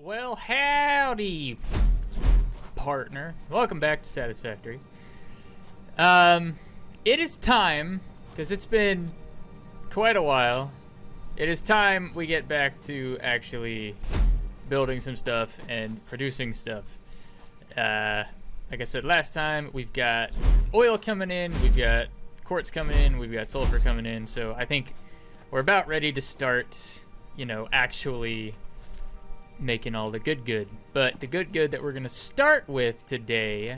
Well, howdy, partner. Welcome back to Satisfactory. It is time, because it's been quite a while, it is time we get back to actually building some stuff and producing stuff. Like I said last time, we've got oil coming in, we've got quartz coming in, we've got sulfur coming in, so I think we're about ready to start, actually making all the good. But the good that we're going to start with today,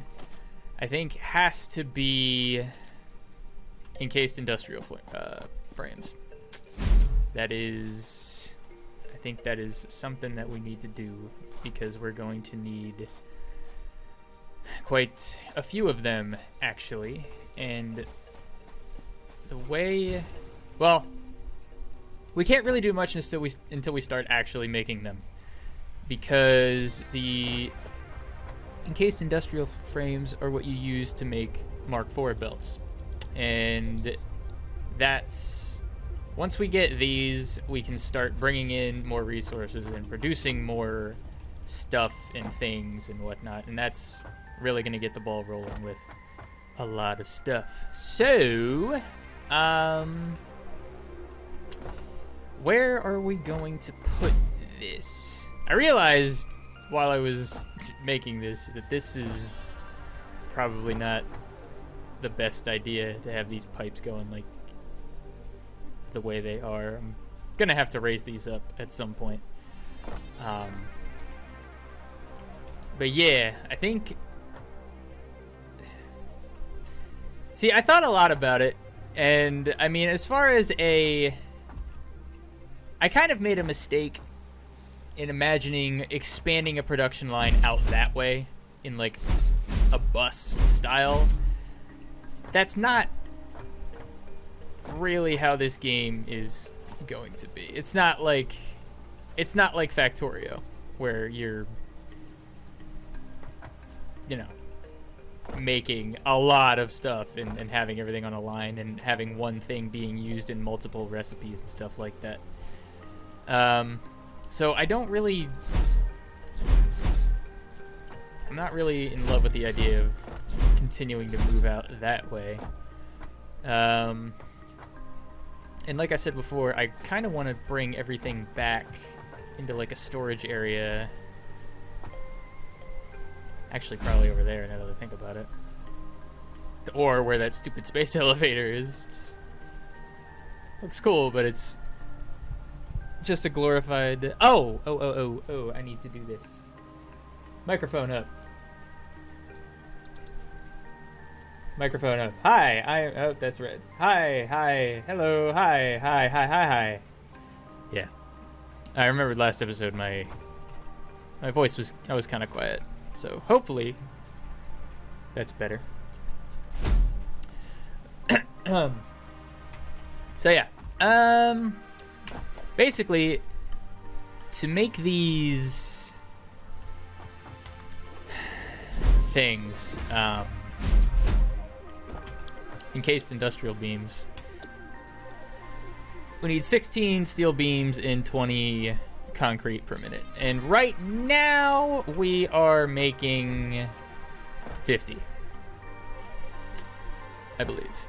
I think, has to be encased industrial frames. I think that is something that we need to do because we're going to need quite a few of them, actually. And the way, well, we can't really do much until we start actually making them, because the encased industrial frames are what you use to make Mark IV belts. And that's, once we get these, we can start bringing in more resources and producing more stuff and things and whatnot. And that's really going to get the ball rolling with a lot of stuff. So, where are we going to put this? I realized while I was making this that this is probably not the best idea to have these pipes going like the way they are. I'm gonna have to raise these up at some point. But yeah, I think. See, I thought a lot about it, and I mean, as far as I kind of made a mistake in imagining expanding a production line out that way in like a bus style. That's not really how this game is going to be. It's not like Factorio, where you're making a lot of stuff and having everything on a line and having one thing being used in multiple recipes and stuff like that. So I'm not really in love with the idea of continuing to move out that way. And like I said before, I kind of want to bring everything back into like a storage area. Actually, probably over there now that I think about it. Or where that stupid space elevator is. Just looks cool, but it's just a glorified. Oh! I need to do this. Microphone up. Microphone up. Hi. Oh, that's red. Hi. Hello. Hi. Yeah. I remembered last episode my voice was, I was kind of quiet. So hopefully that's better. So yeah. Basically, to make these things, encased industrial beams, we need 16 steel beams and 20 concrete per minute. And right now, we are making 50, I believe.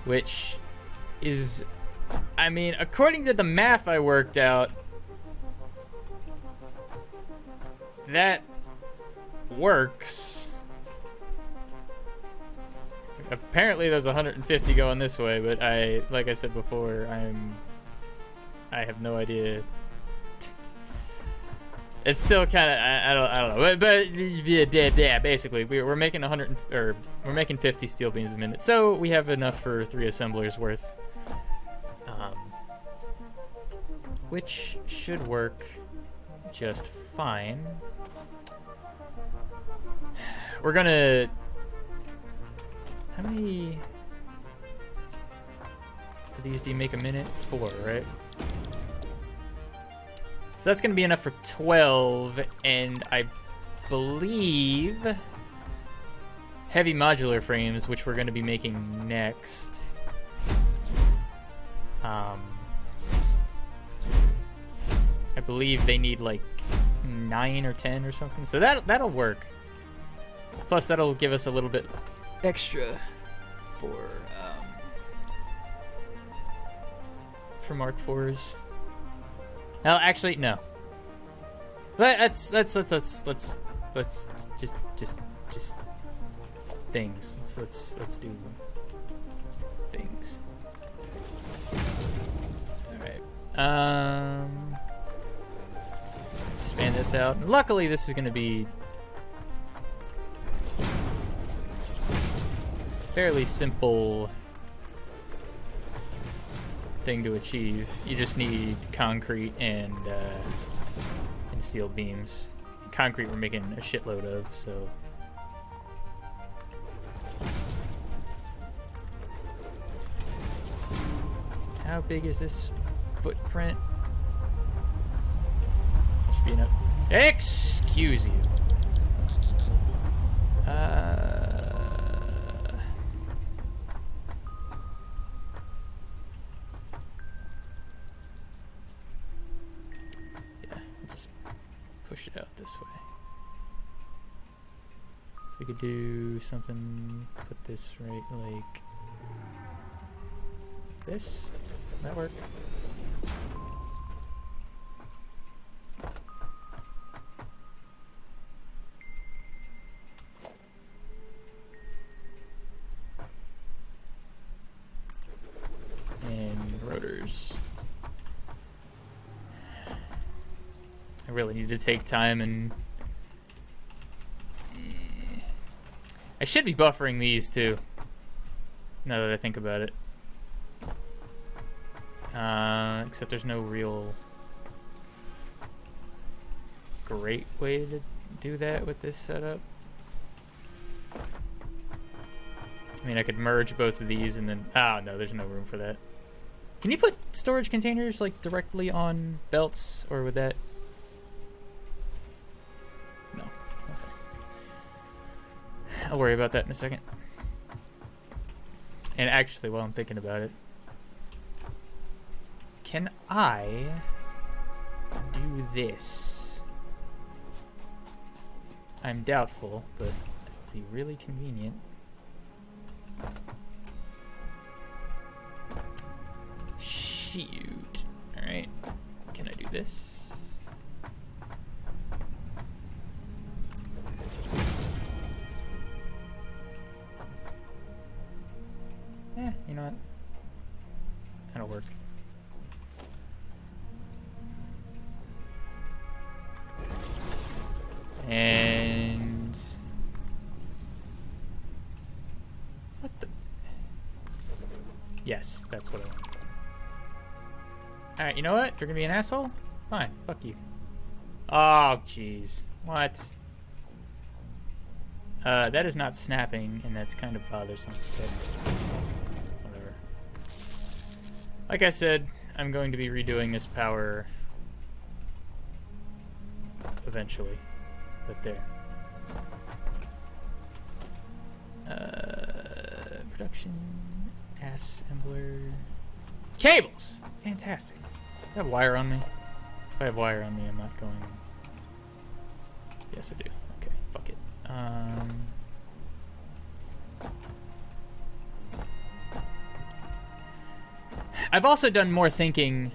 Which is, I mean, according to the math I worked out, that works. Apparently there's 150 going this way, but like I said before, I have no idea. It's still kind of, I don't know, but yeah, basically we're making 50 steel beams a minute, so we have enough for 3 assemblers worth. Which should work just fine. We're gonna... How many of these do you make a minute? 4, right? So that's gonna be enough for 12, and I believe heavy modular frames, which we're gonna be making next. I believe they need like 9 or 10 or something. So that'll work. Plus, that'll give us a little bit extra for Mark IVs. No, actually, no. Let's just things. Let's do things. All right. Expand this out. And luckily, this is going to be fairly simple thing to achieve. You just need concrete and steel beams. Concrete we're making a shitload of, so. How big is this footprint? Should be enough. Excuse you. Push it out this way. So we could do something, put this right like this. Does that work? And rotors. I really need to take time and... I should be buffering these too, now that I think about it. Except there's no real great way to do that with this setup. I mean, I could merge both of these and then... Oh, no, there's no room for that. Can you put storage containers, like, directly on belts, or would that... No. Okay. I'll worry about that in a second. And actually, while I'm thinking about it, can I do this? I'm doubtful, but it'd be really convenient. Shoot. Alright. Can I do this? You know what? That'll work. And... What the... Yes, that's what I want. Alright, you know what? If you're gonna be an asshole, fine. Fuck you. Oh, jeez. What? That is not snapping, and that's kind of bothersome. But whatever. Like I said, I'm going to be redoing this power eventually. But there. Production assembler. Cables! Fantastic. Do I have wire on me? If I have wire on me, I'm not going... Yes, I do. Okay, fuck it. I've also done more thinking,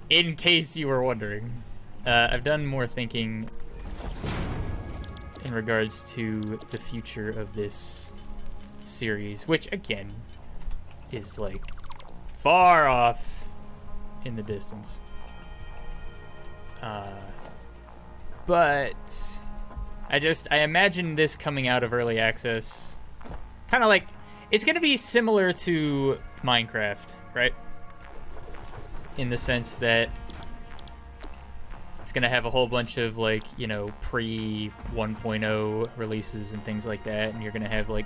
in case you were wondering. I've done more thinking in regards to the future of this series, which, again, is, like, far off in the distance. But I imagine this coming out of early access, kind of like, it's going to be similar to Minecraft, right? In the sense that it's going to have a whole bunch of, like, you know, pre 1.0 releases and things like that, and you're going to have, like,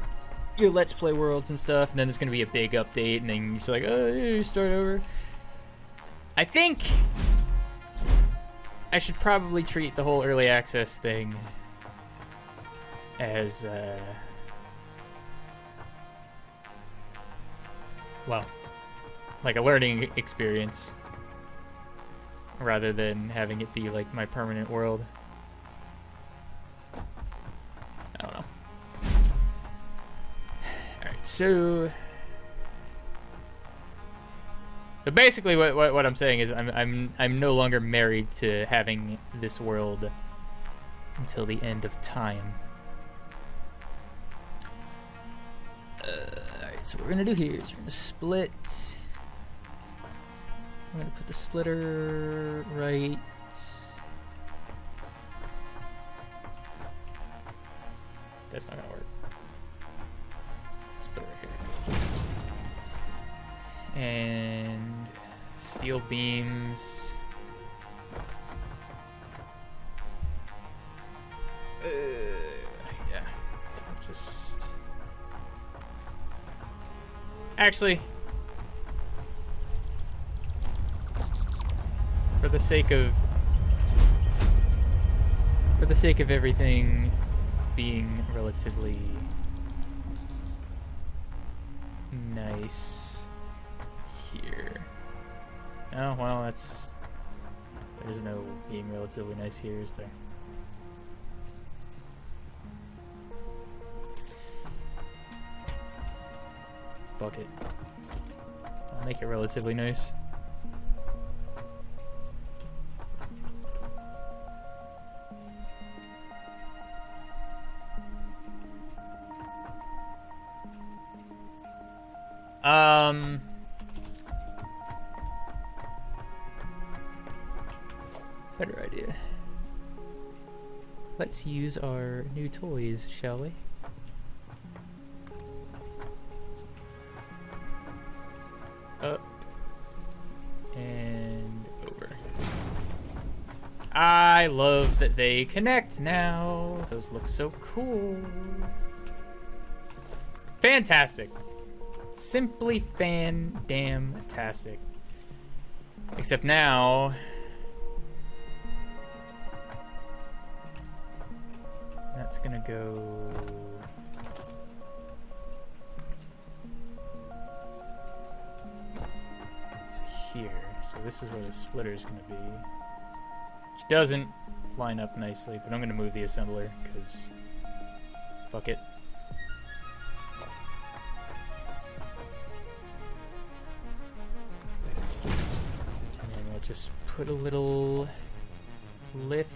your Let's Play worlds and stuff, and then there's going to be a big update, and then you're just like, oh, you start over. I think I should probably treat the whole early access thing as, well, like a learning experience. rather than having it be like my permanent world. I don't know. Alright, so basically what I'm saying is I'm no longer married to having this world until the end of time. Alright, so what we're gonna do here is we're gonna split. I'm gonna put the splitter right. That's not gonna work. Split it right here. And steel beams. Yeah. Just. Actually. For the sake of everything being relatively nice here. Oh, well, there's no being relatively nice here, is there? Fuck it. I'll make it relatively nice. Better idea. Let's use our new toys, shall we? Up and over. I love that they connect now. Those look so cool. Fantastic. Simply fan-damn-tastic. Except now... that's gonna go... it's here. So this is where the splitter's gonna be. Which doesn't line up nicely, but I'm gonna move the assembler, because... fuck it. Just put a little lift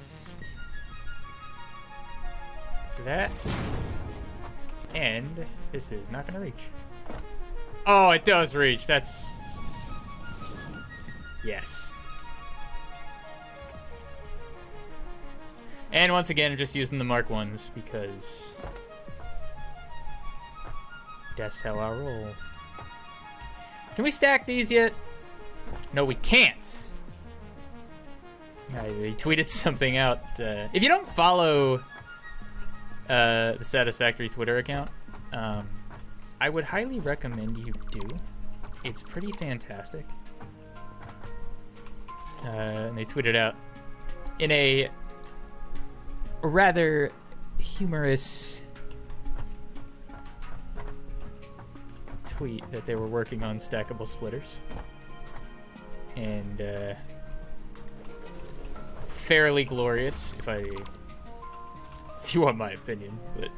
to that, and this is not gonna reach. Oh, it does reach. That's yes. And once again, I'm just using the Mark 1s because that's how I roll. Can we stack these yet? No, we can't. They tweeted something out. If you don't follow the Satisfactory Twitter account, I would highly recommend you do. It's pretty fantastic. And they tweeted out in a rather humorous tweet that they were working on stackable splitters. And fairly glorious, if you want my opinion, but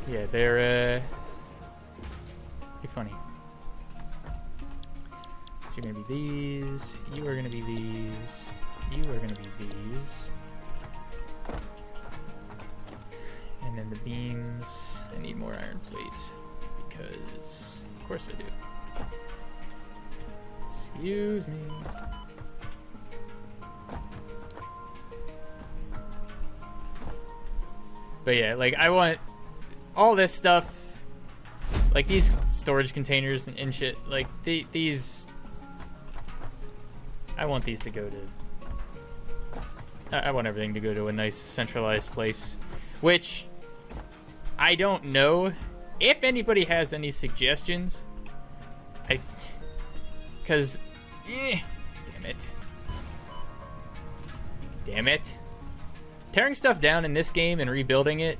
yeah, they're funny. So you're gonna be these, you are gonna be these, you are gonna be these, and then the beams. I need more iron plates because, of course I do. Excuse me. But yeah, like I want all this stuff, like these storage containers and shit, like these, I want these to go to, I want everything to go to a nice centralized place, which I don't know if anybody has any suggestions. Because, damn it. Tearing stuff down in this game and rebuilding it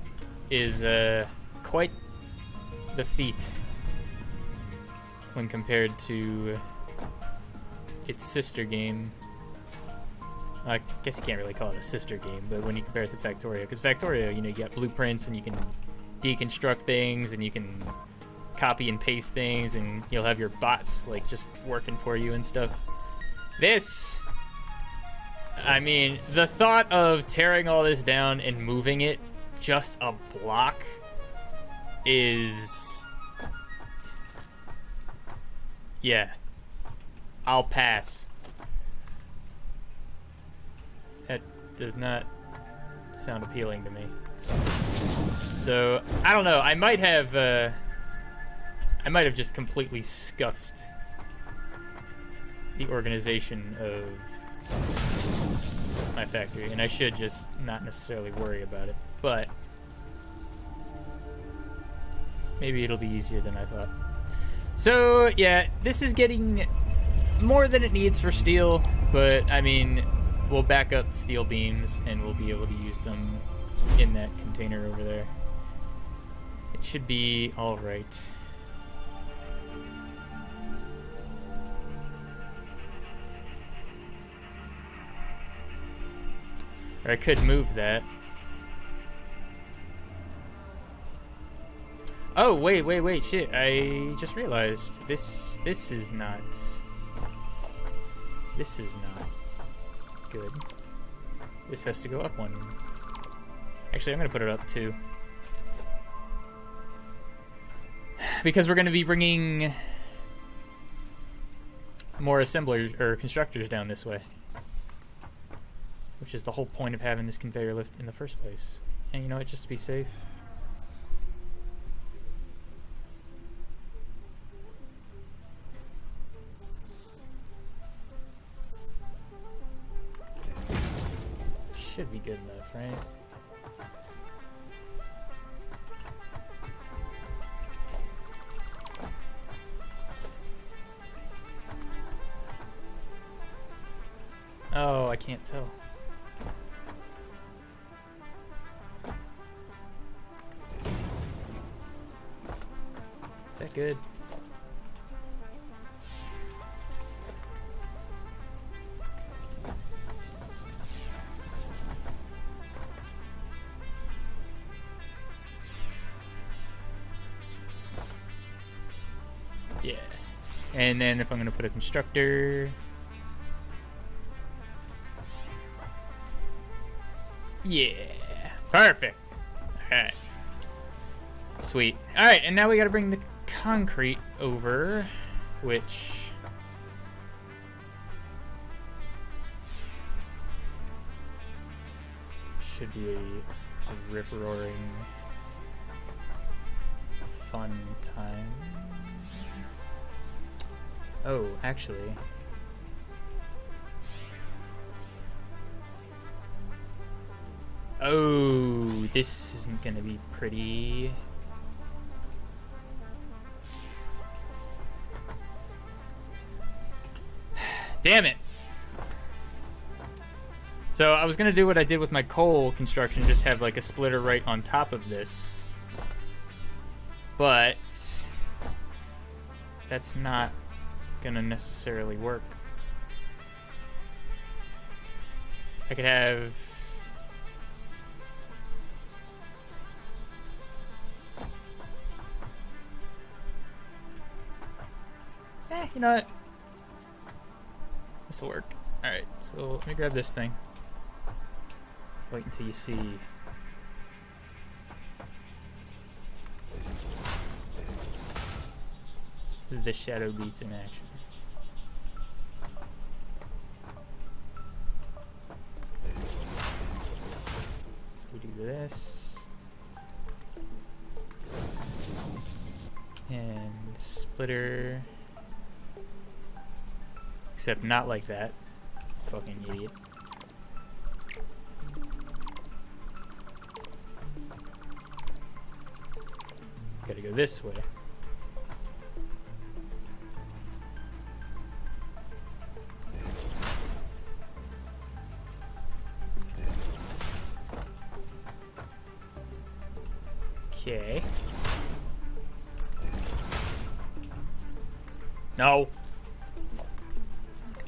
is quite the feat. when compared to its sister game. I guess you can't really call it a sister game, but when you compare it to Factorio, because Factorio, you know, you got blueprints and you can deconstruct things and you can copy and paste things and you'll have your bots like just working for you and stuff. This, I mean, the thought of tearing all this down and moving it just a block is, yeah, I'll pass. That does not sound appealing to me. So I don't know. I might have just completely scuffed the organization of my factory, and I should just not necessarily worry about it. But maybe it'll be easier than I thought. So yeah, this is getting more than it needs for steel, but I mean, we'll back up the steel beams and we'll be able to use them in that container over there. It should be all right. Or I could move that. Oh, wait, shit. I just realized this is not good. This has to go up one. Actually, I'm gonna put it up too. Because we're gonna be bringing more assemblers or constructors down this way. Which is the whole point of having this conveyor lift in the first place. And you know what, just to be safe. Should be good enough, right? Oh, I can't tell. Is that good? Yeah. And then if I'm gonna put a constructor, yeah, perfect. All right, sweet. All right, and now we got to bring the concrete over, which should be a rip-roaring fun time. Oh, actually, oh, this isn't gonna be pretty. Damn it. So I was gonna do what I did with my coal construction, just have like a splitter right on top of this. But that's not gonna necessarily work. I could have you know what? This'll work. Alright, so let me grab this thing. Wait until you see the shadow beats in action. So we do this. And splitter. Except not like that. Fucking idiot. Gotta go this way. Okay. No.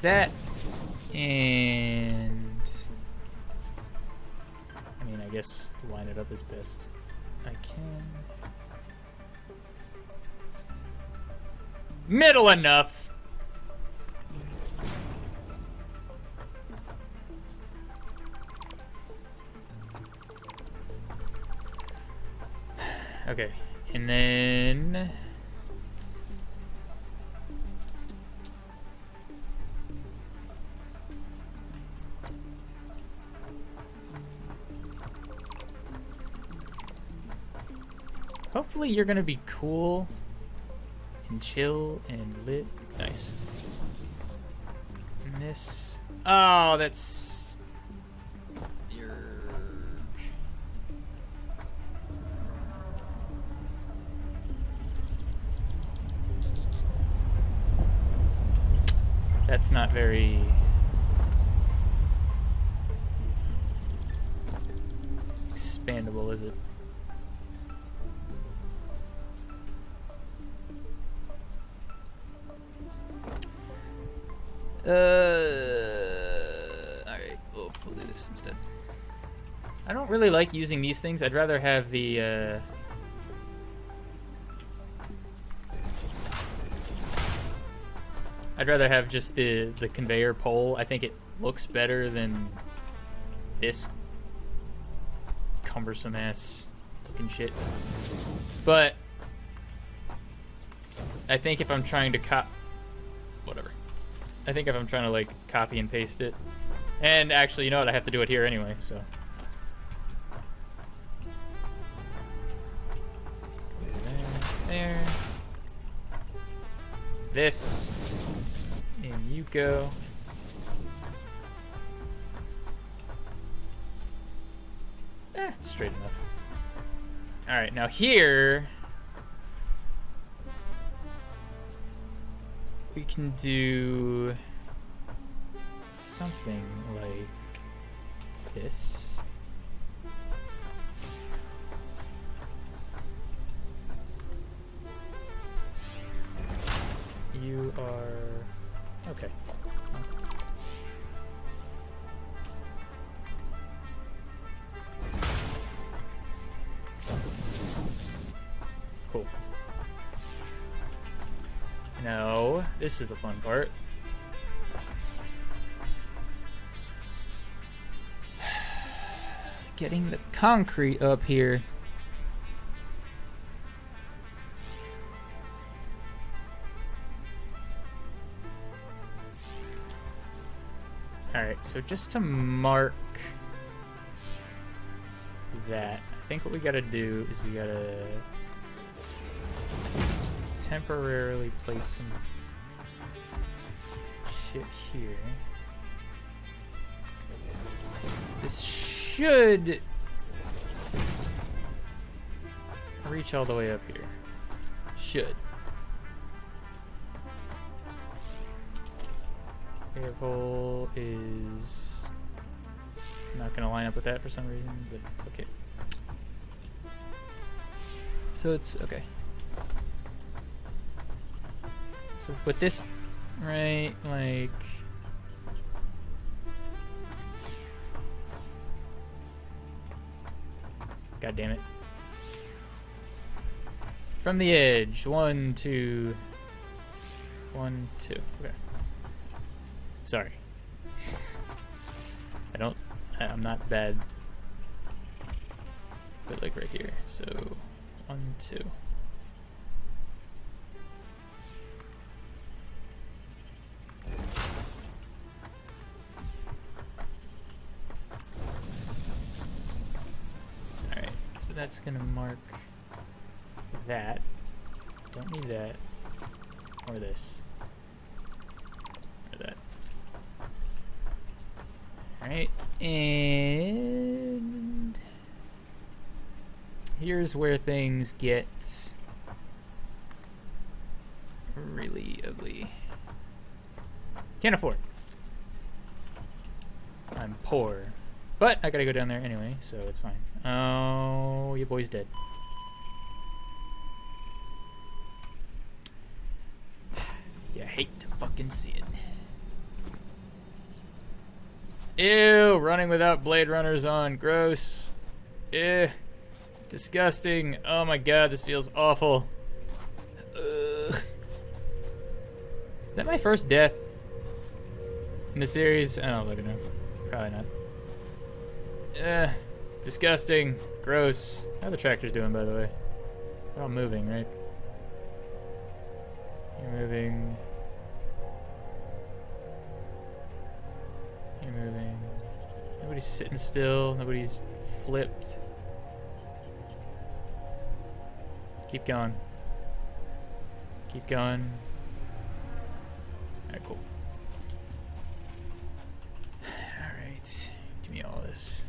That. And... I mean, I guess line it up as best I can. Middle enough. Okay, and then... hopefully you're gonna be cool and chill and lit. Nice. And this... oh, that's... that's not very... expandable, is it? Alright, we'll do this instead. I don't really like using these things. I'd rather have the, I'd rather have just the conveyor pole. I think it looks better than this cumbersome ass looking shit. But I think if I'm trying to whatever. I think if I'm trying to like copy and paste it, and actually, you know what? I have to do it here anyway, so. There. This. And you go. Straight enough. Alright, now here we can do something like this. You are okay. Cool. Now, this is the fun part. Getting the concrete up here. Alright, so just to mark that, I think what we gotta do is we gotta temporarily place some shit here. This should reach all the way up here. Should. Air hole is not gonna line up with that for some reason, but it's okay. So it's okay. So with this, right, like, god damn it. From the edge, 1, 2, 1, 2. Okay. Sorry. I'm not bad. But like right here. So 1, 2. Alright, so that's gonna mark that. Don't need that. Or this. Or that. Alright, and here's where things get really ugly. Can't afford. I'm poor. But I gotta go down there anyway, so it's fine. Oh, your boy's dead. Yeah. can see it. Ew, running without Blade Runners on. Gross. Ew. Disgusting. Oh my god, this feels awful. Ugh. Is that my first death in the series? I don't look at him. Probably not. Disgusting. Gross. How are the tractors doing, by the way? They're all moving, right? You're moving. You're moving. Nobody's sitting still. Nobody's flipped. Keep going. Keep going. Alright, cool. Alright. Give me all this.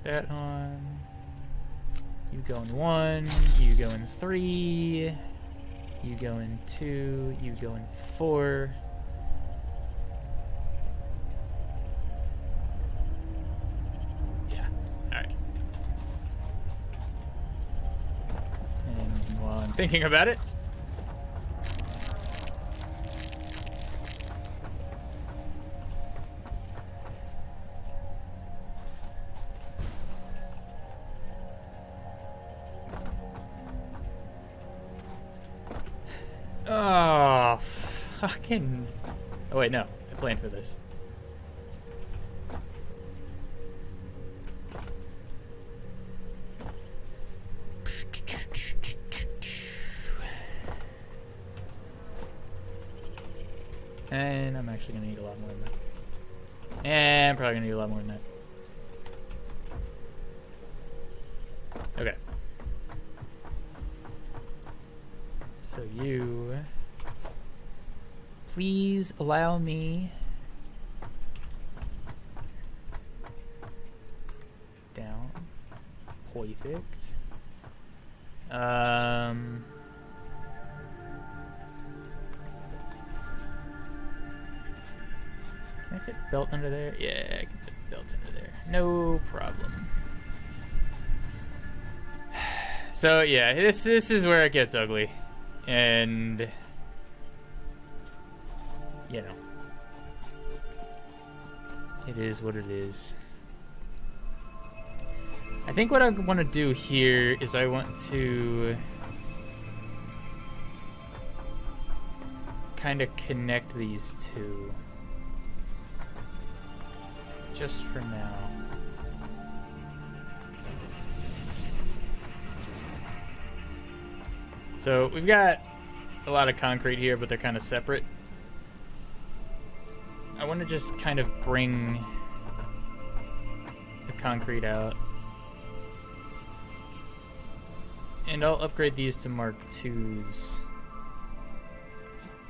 That on. You go in 1. You go in 3. You go in 2. You go in 4. Yeah. Alright. And while I'm thinking about it, oh, fucking... Oh, wait, no. I planned for this. And I'm actually going to need a lot more than that. And I'm probably going to need a lot more than that. Okay. So you... Please allow me... Down. Perfect. Can I fit the belt under there? Yeah, I can fit the belt under there. No problem. So yeah, this is where it gets ugly. And you know, it is what it is. I think what I want to do here is I want to kind of connect these two just for now. So we've got a lot of concrete here, but they're kind of separate. I want to just kind of bring the concrete out. And I'll upgrade these to Mark IIs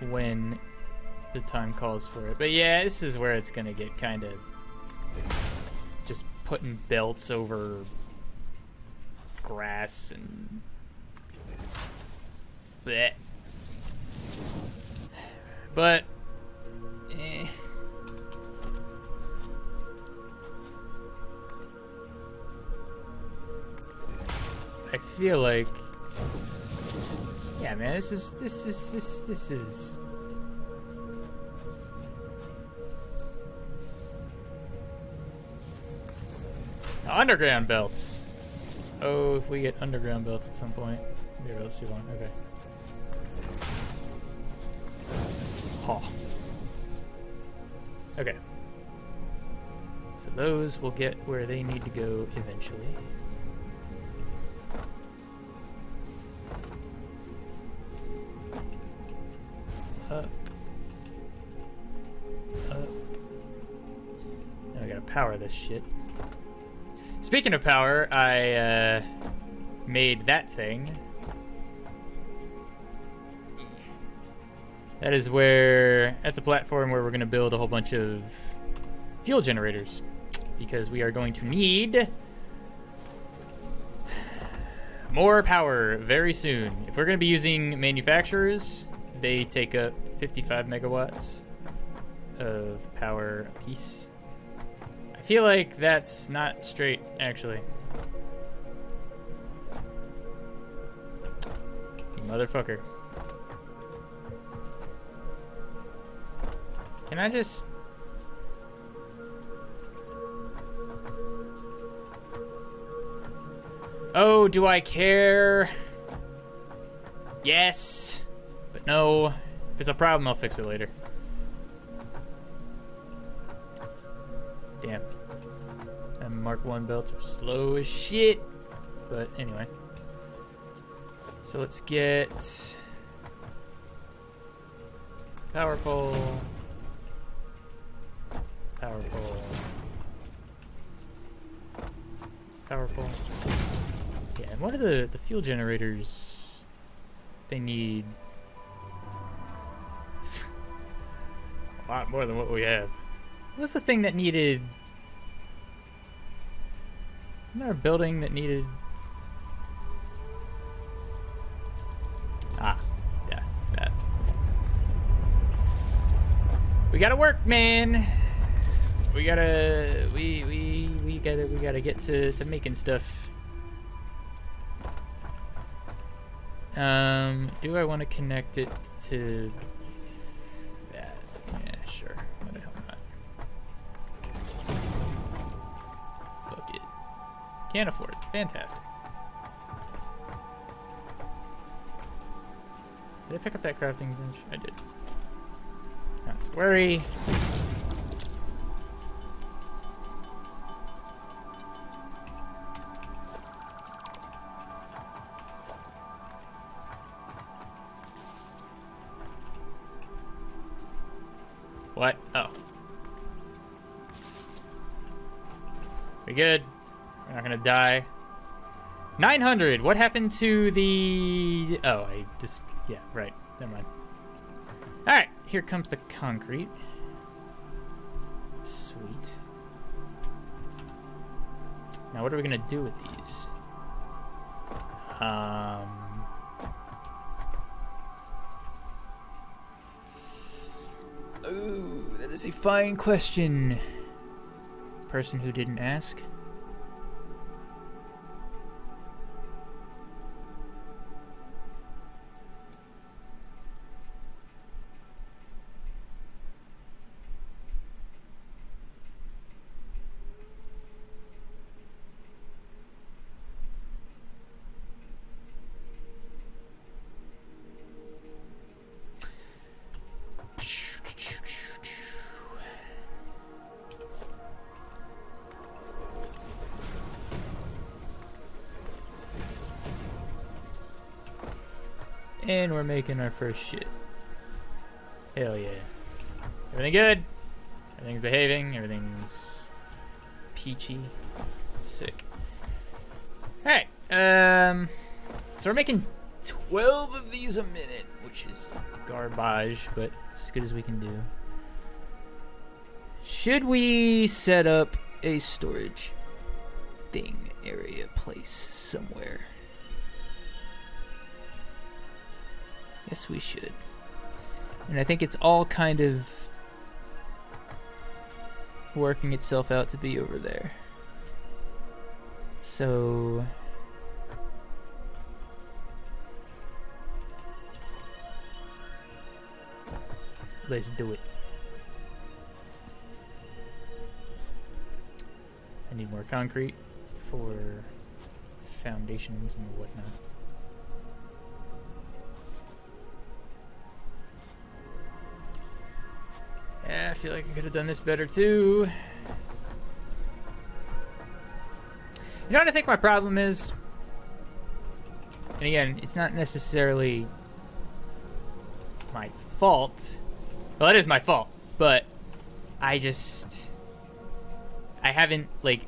when the time calls for it. But yeah, this is where it's going to get kind of just putting belts over grass and bleh. But I feel like, yeah, man, this is underground belts. Oh, if we get underground belts at some point. Maybe let's see one. Okay. Oh. Okay. So those will get where they need to go eventually. Up. Up. Now we gotta power this shit. Speaking of power, I made that thing. That is where, that's a platform where we're gonna build a whole bunch of fuel generators, because we are going to need more power very soon. If we're gonna be using manufacturers, they take up 55 megawatts of power apiece. I feel like that's not straight, actually. You motherfucker. Can I just... Oh, do I care? Yes. But no. If it's a problem, I'll fix it later. Damn. And Mark 1 belts are slow as shit. But anyway. So let's get... Power pole. Power pole. Power pole. Yeah, and what are the fuel generators? They need a lot more than what we have. What was the thing that needed? Isn't there a building that needed? Ah, yeah, that. We gotta work, man. We gotta get to making stuff. Do I want to connect it to that? Yeah, sure. Why the hell not? Fuck it. Can't afford it. Fantastic. Did I pick up that crafting bench? I did. Not to worry. What? Oh. We good? We're not gonna die. 900! What happened to the... Oh, I just... Yeah, right. Never mind. Alright, here comes the concrete. Sweet. Now what are we gonna do with these? Oh, that is a fine question. Person who didn't ask. And we're making our first shit. Hell yeah. Everything good? Everything's behaving. Everything's peachy. Sick. Alright. So we're making 12 of these a minute, which is garbage, but it's as good as we can do. Should we set up a storage thing area place somewhere? Yes, we should. And I think it's all kind of working itself out to be over there. So... let's do it. I need more concrete for foundations and whatnot. Yeah, I feel like I could have done this better too. You know what I think my problem is? And again, it's not necessarily my fault. Well, it is my fault, but I haven't, like,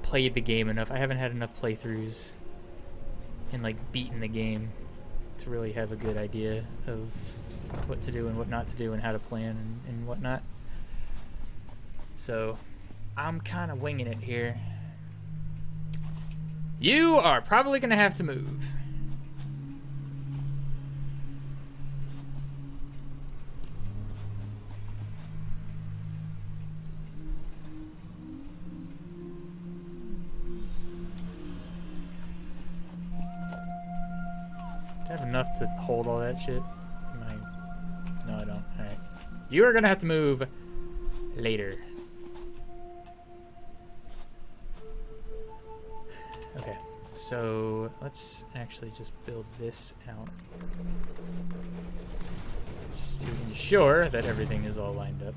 played the game enough. I haven't had enough playthroughs and, like, beaten the game to really have a good idea of what to do and what not to do and how to plan and whatnot. So I'm kind of winging it here. You are probably gonna have to move. Do I have enough to hold all that shit? No, I don't. Alright. You are gonna have to move later. Okay, so let's actually just build this out. Just to ensure that everything is all lined up.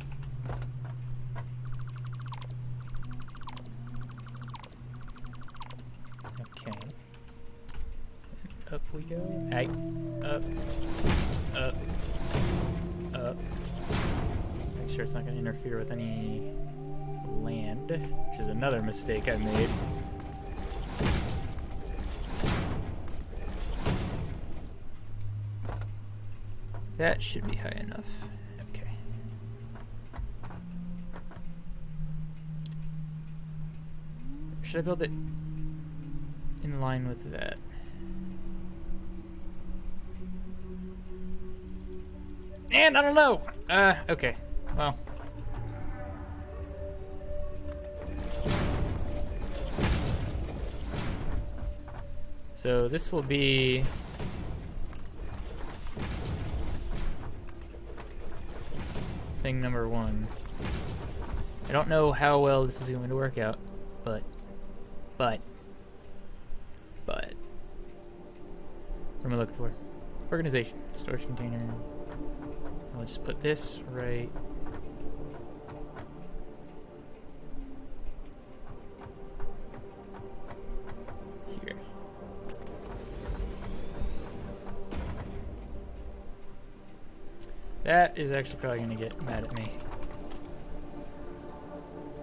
Okay. And up we go. Hey, up, up, up. Make sure it's not going to interfere with any land, which is another mistake I made. That should be high enough. Okay. Should I build it in line with that? And I don't know. Okay. Well. So this will be thing number 1. I don't know how well this is going to work out, but what am I looking for? Organization, storage container. I'll just put this right here. That is actually probably going to get mad at me.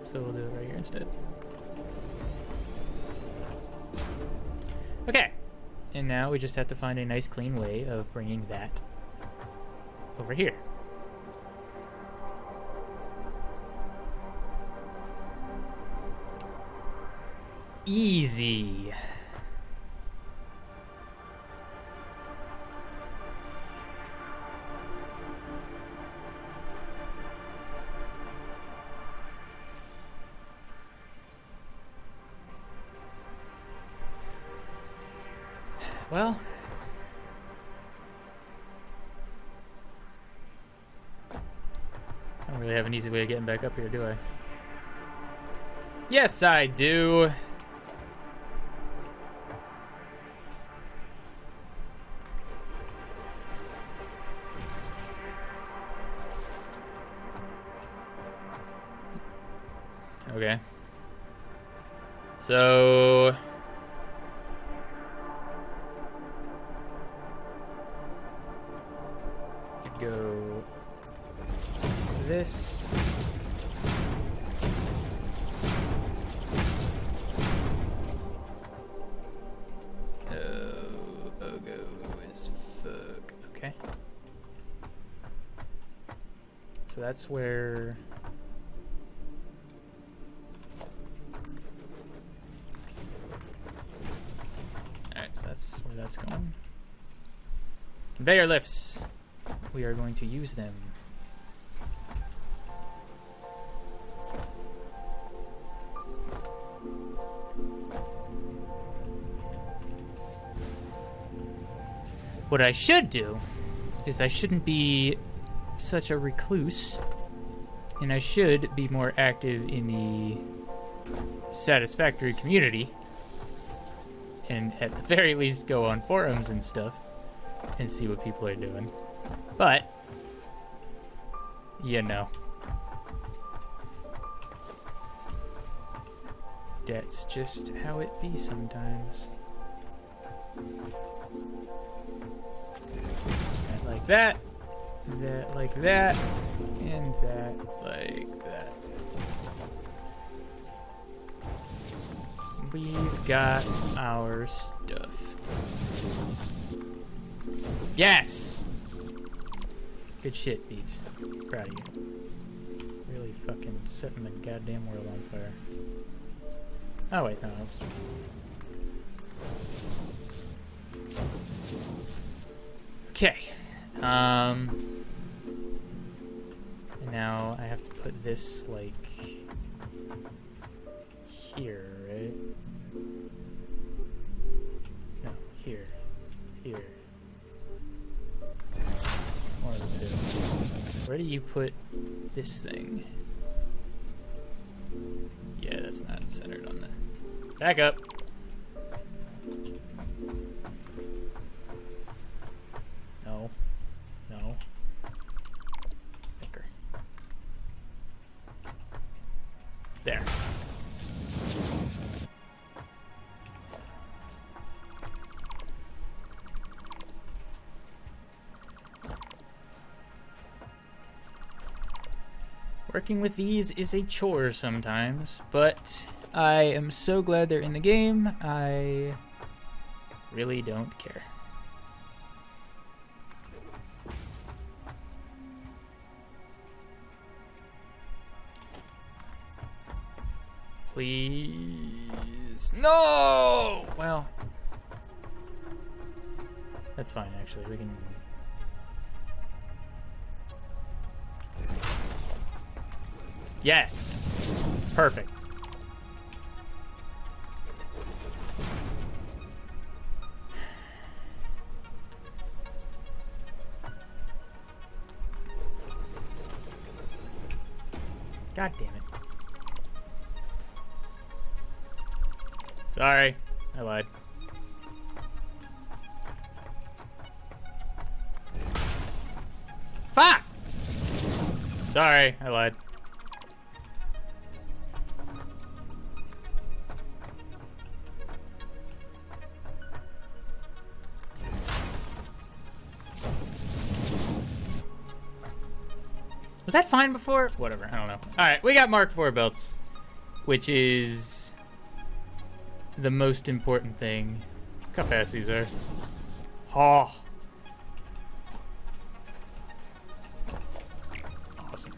So we'll do it right here instead. Okay. And now we just have to find a nice clean way of bringing that over here. Easy. Well, I don't really have an easy way of getting back up here, do I? Yes, I do. Okay. So go this. Oh, go as fuck. Okay. So that's where. Alright, so that's where that's going. Conveyor lifts. We are going to use them. What I should do is I shouldn't be such a recluse, and I should be more active in the Satisfactory community, and at the very least go on forums and stuff and see what people are doing. But, you know, that's just how it be sometimes. That like that, that like that, and that like that. We've got our stuff. Yes! Good shit, Beats. Proud of you. Really fucking setting the goddamn world on fire. Oh wait, no. Okay. And now I have to put this like here, right? No, here. Here. One of the two. Where do you put this thing? Yeah, that's not centered on the... Back up. No. No. Thicker. There. Working with these is a chore sometimes, but I am so glad they're in the game, I really don't care. Please. No! Well, that's fine, actually. We can... Yes! Perfect. God damn it. Sorry, I lied. Fuck! Sorry, I lied. Was that fine before? Whatever, I don't know. Alright, we got Mark IV belts, which is the most important thing. Look how fast these are. Oh. Awesome.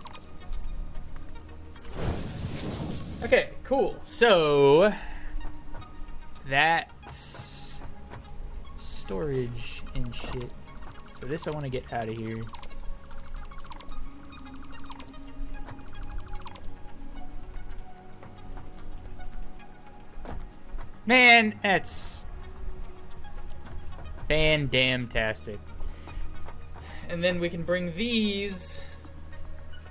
Okay, cool. So, that's storage and shit. So this I want to get out of here. Man, that's fan-damn-tastic. And then we can bring these.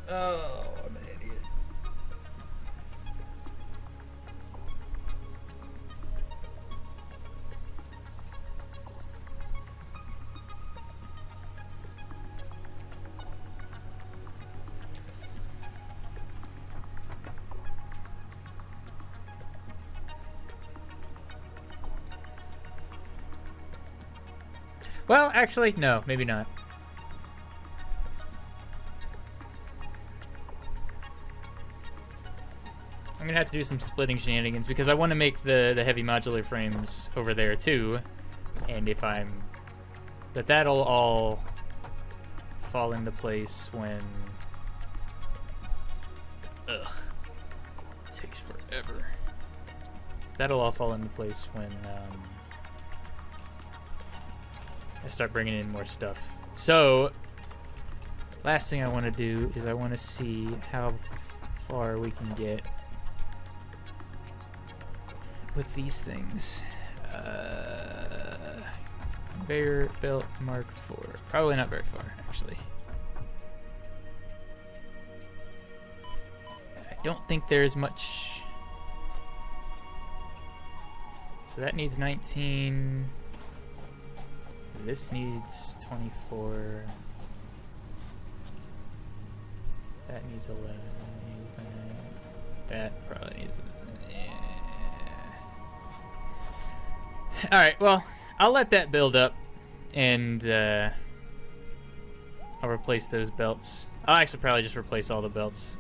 Oh, I'm an idiot. Well, actually, no, maybe not. I'm gonna have to do some splitting shenanigans because I want to make the heavy modular frames over there too, and if I'm... that'll all fall into place when... Ugh. It takes forever. That'll all fall into place when, I start bringing in more stuff. So, last thing I want to do is I want to see how far we can get with these things. Conveyor belt Mark IV. Probably not very far, actually. I don't think there's much. So that needs 19. This needs 24. That needs 11. That probably needs 11. Yeah. Alright, well, I'll let that build up. And I'll replace those belts. I'll actually probably just replace all the belts.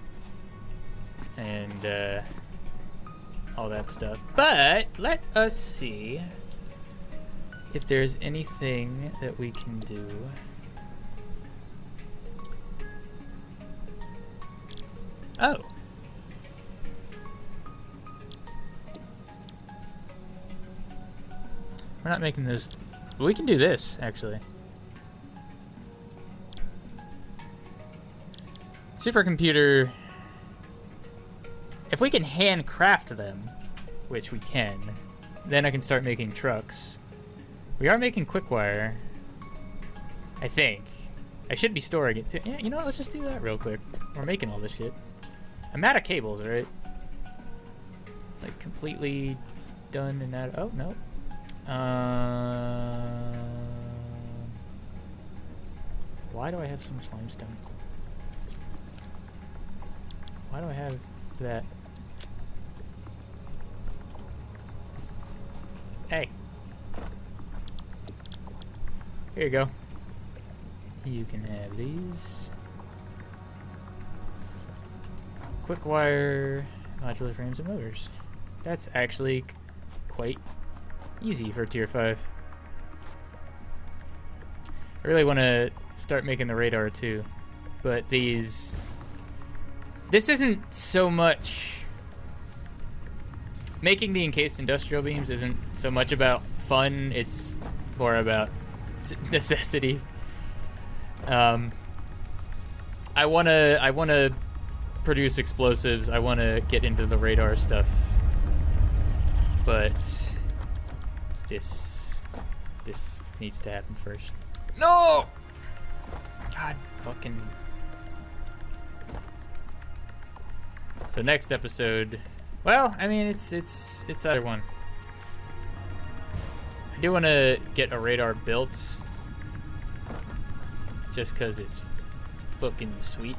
And all that stuff. But let us see if there's anything that we can do. Oh. We're not making those. We can do this, actually. Supercomputer. If we can handcraft them, which we can, then I can start making trucks. We are making quick wire, I think. I should be storing it too. Yeah, you know what? Let's just do that real quick. We're making all this shit. I'm out of cables, right? Like completely done and that. Oh no. Why do I have so much limestone? Why do I have that? Hey. Here you go. You can have these. Quick wire, modular frames, and motors. That's actually quite easy for tier 5. I really want to start making the radar too, but this isn't so much making the encased industrial beams isn't so much about fun, it's more about necessity. I want to produce explosives. I want to get into the radar stuff, but this needs to happen first. No! God fucking. So next episode, well, I mean it's either one. I do want to get a radar built, just cause it's fucking sweet.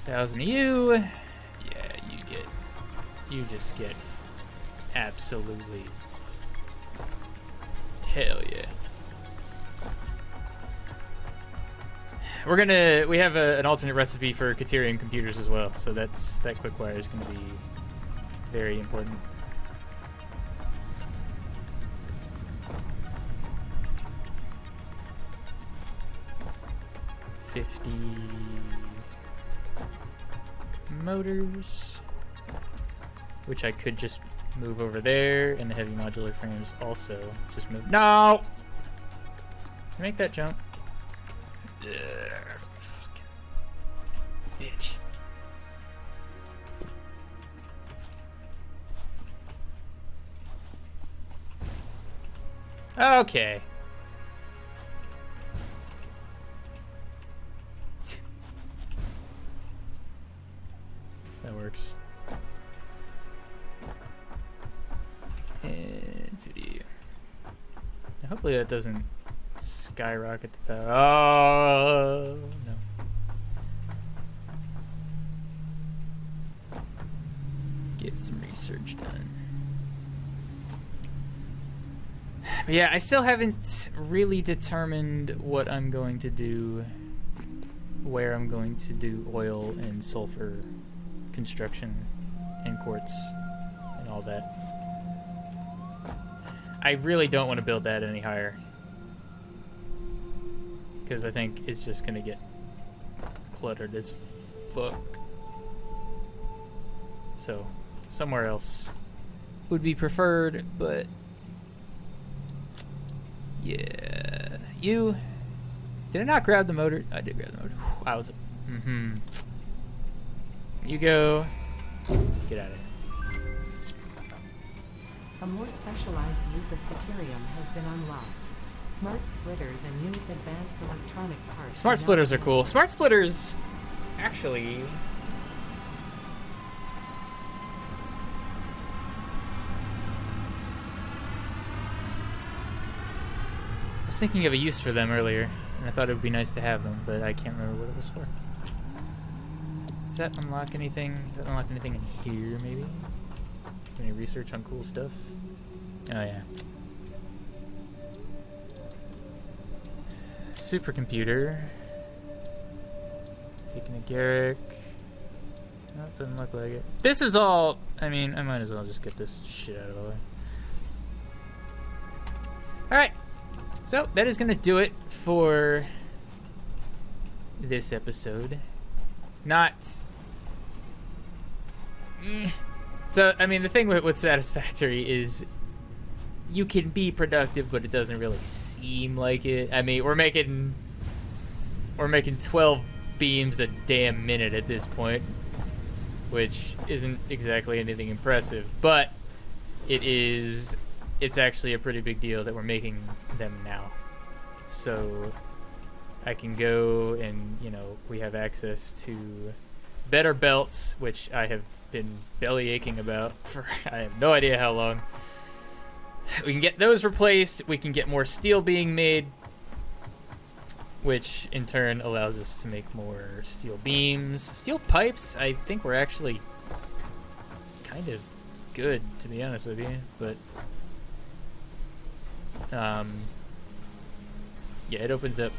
$1,000 you. Yeah, you just get absolutely hell yeah. We have an alternate recipe for Katerian computers as well, so that quick wire is gonna be very important. Motors, which I could just move over there, and the heavy modular frames also just move. No! Make that jump. Ugh, fucking bitch. Okay. That works. And video. Now hopefully that doesn't skyrocket the power. Oh no. Get some research done. But yeah, I still haven't really determined what I'm going to do, where I'm going to do oil and sulfur construction and quartz and all that. I really don't want to build that any higher, because I think it's just gonna get cluttered as fuck. So somewhere else would be preferred, but yeah. Did I not grab the motor? I did grab the motor. I was You go. Get out of here. A more specialized use of deuterium has been unlocked. Smart splitters and new advanced electronic parts. Smart splitters are cool. Smart splitters, actually. I was thinking of a use for them earlier, and I thought it would be nice to have them, but I can't remember what it was for. Does that unlock anything? Does that unlock anything in here, maybe? Any research on cool stuff? Oh, yeah. Supercomputer. Taking a Garrick. No, it doesn't look like it. This is all... I mean, I might as well just get this shit out of the way. Alright. So, that is going to do it for this episode. Not... So, I mean, the thing with Satisfactory is you can be productive, but it doesn't really seem like it. I mean, we're making 12 beams a damn minute at this point, which isn't exactly anything impressive, but it is it's actually a pretty big deal that we're making them now. So I can go and, you know, we have access to better belts, which I have been belly aching about for I have no idea how long. We can get those replaced. We can get more steel being made, which in turn allows us to make more steel beams. Steel pipes, I think we're actually kind of good, to be honest with you, but yeah, it opens up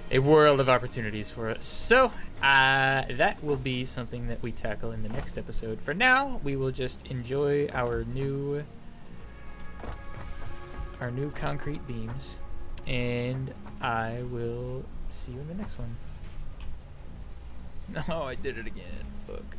a world of opportunities for us. So that will be something that we tackle in the next episode. For now, we will just enjoy our new concrete beams, and I will see you in the next one. No, I did it again. Fuck.